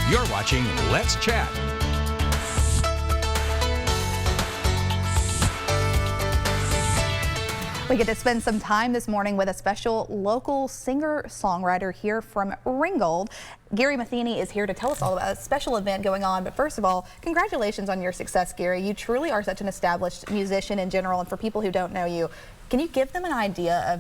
You're watching Let's Chat. We get to spend some time this morning with a special local singer-songwriter here from Ringgold. Gary Matheny is here to tell us all about a special event going on. But first of all, congratulations on your success, Gary. You truly are such an established musician in general. And for people who don't know you, can you give them an idea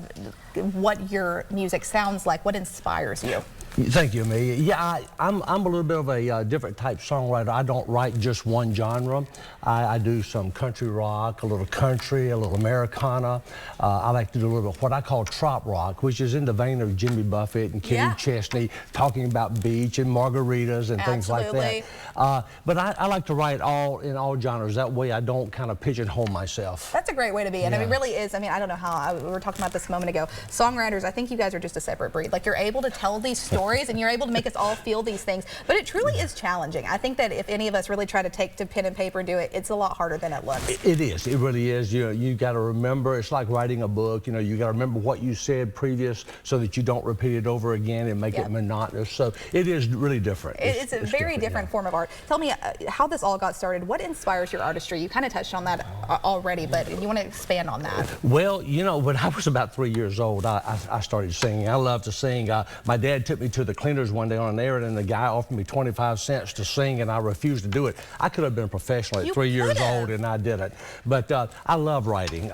of what your music sounds like? What inspires you? Thank you, Amelia. Yeah, I'm a little bit of a different type songwriter. I don't write just one genre. I do some country rock, a little country, a little Americana. I like to do a little bit of what I call trop rock, which is in the vein of Jimmy Buffett and Kenny Chesney, talking about beach and margaritas and things like that. But I like to write in all genres. That way I don't kind of pigeonhole myself. That's a great way to be. And it really is. I mean, I don't know how, we were talking about this a moment ago. Songwriters, I think you guys are just a separate breed. Like, you're able to tell these stories and you're able to make us all feel these things, but it truly is challenging. I think that if any of us really try to take to pen and paper and do it, it's a lot harder than it looks. It is. It really is. You got to remember. It's like writing a book. You know, you got to remember what you said previous so that you don't repeat it over again and make it monotonous. So it is really different. It's a very different form of art. Tell me how this all got started. What inspires your artistry? You kind of touched on that already, but you want to expand on that? Well, you know, when I was about 3 years old, I started singing. I love to sing. My dad took me to the cleaners one day on an errand, and the guy offered me 25 cents to sing, and I refused to do it. I could have been a professional at 3 years old, and I didn't. But I love writing.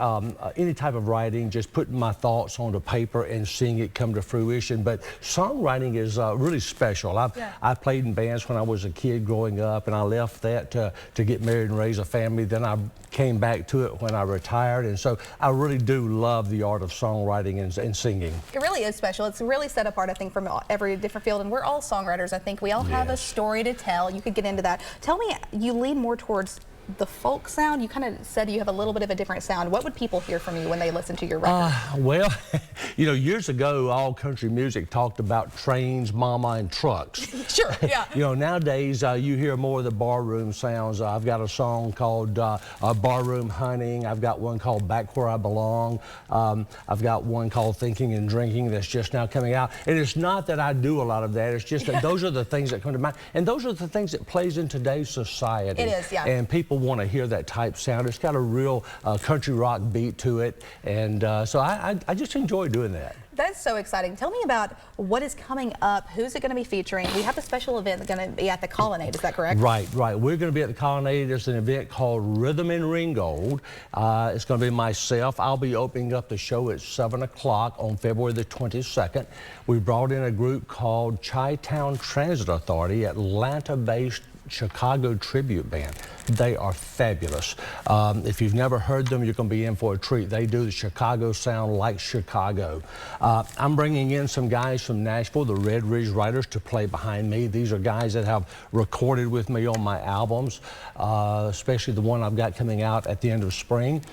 Any type of writing, just putting my thoughts onto paper and seeing it come to fruition. But songwriting is really special. I played in bands when I was a kid growing up, and I left that to get married and raise a family. Then I came back to it when I retired, and so I really do love the art of songwriting and singing. It really is special. It's really set apart, I think, from every different field, and we're all songwriters. I think we all have a story to tell. You could get into that. Tell me, you lean more towards the folk sound. You kind of said you have a little bit of a different sound. What would people hear from you when they listen to your record? Well, you know, years ago, all country music talked about trains, mama, and trucks. Sure, yeah. You know, nowadays, you hear more of the barroom sounds. I've got a song called Barroom Hunting. I've got one called Back Where I Belong. I've got one called Thinking and Drinking that's just now coming out. And it's not that I do a lot of that. It's just that those are the things that come to mind. And those are the things that plays in today's society. It is, yeah. And people want to hear that type sound. It's got a real country rock beat to it, and so I just enjoy doing that. That's so exciting. Tell me about what is coming up. Who's it going to be featuring? We have a special event that's going to be at the Colonnade. Is that correct? Right. We're going to be at the Colonnade. There's an event called Rhythm N Ringgold. It's going to be myself. I'll be opening up the show at 7 o'clock on February the 22nd. We brought in a group called Chi-Town Transit Authority, Atlanta-based Chicago tribute band. They are fabulous. If you've never heard them, you're going to be in for a treat. They do the Chicago sound like Chicago. I'm bringing in some guys from Nashville, the Red Ridge Writers, to play behind me. These are guys that have recorded with me on my albums, especially the one I've got coming out at the end of spring.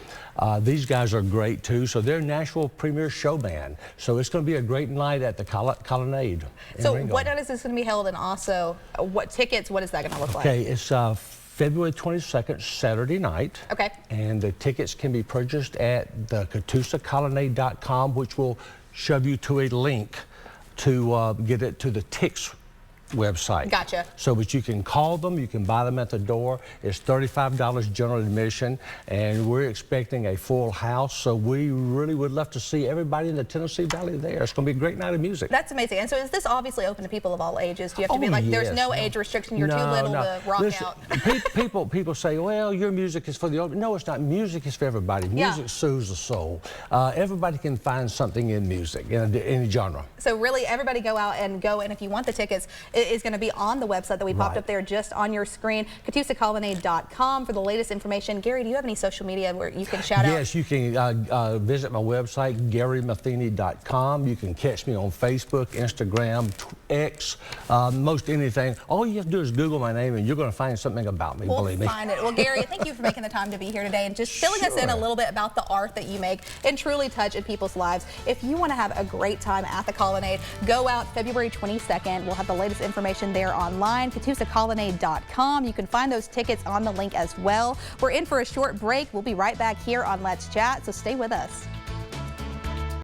These guys are great too. So they're Nashville premier show band. So it's going to be a great night at the Colonnade. So what night is this going to be held, and also what tickets, what is that going to look like? Okay, it's February 22nd, Saturday night. Okay. And the tickets can be purchased at the CatoosaColonnade.com, which will shove you to a link to get it to the Tix website. Gotcha. So that you can call them, you can buy them at the door. It's $35 general admission, and we're expecting a full house, so we really would love to see everybody in the Tennessee Valley there. It's going to be a great night of music. That's amazing. And so is this obviously open to people of all ages? Do you have to be like, there's no age restriction, you're too little to rock out? People say, well, your music is for the old. No, it's not. Music is for everybody. Music soothes the soul. Everybody can find something in music, in any genre. So really, everybody go out and and if you want the tickets, is going to be on the website that we popped up there just on your screen, CatoosaColonnade.com for the latest information. Gary, do you have any social media where you can shout out? Yes, you can visit my website, GaryMatheny.com. You can catch me on Facebook, Instagram, X, most anything. All you have to do is Google my name and you're going to find something about me, believe me. We'll find it. Well, Gary, thank you for making the time to be here today and just filling us in a little bit about the art that you make and truly touch in people's lives. If you want to have a great time at the Colonnade, go out February 22nd. We'll have the latest information there online, CatoosaColonnade.com. You can find those tickets on the link as well. We're in for a short break. We'll be right back here on Let's Chat, so stay with us.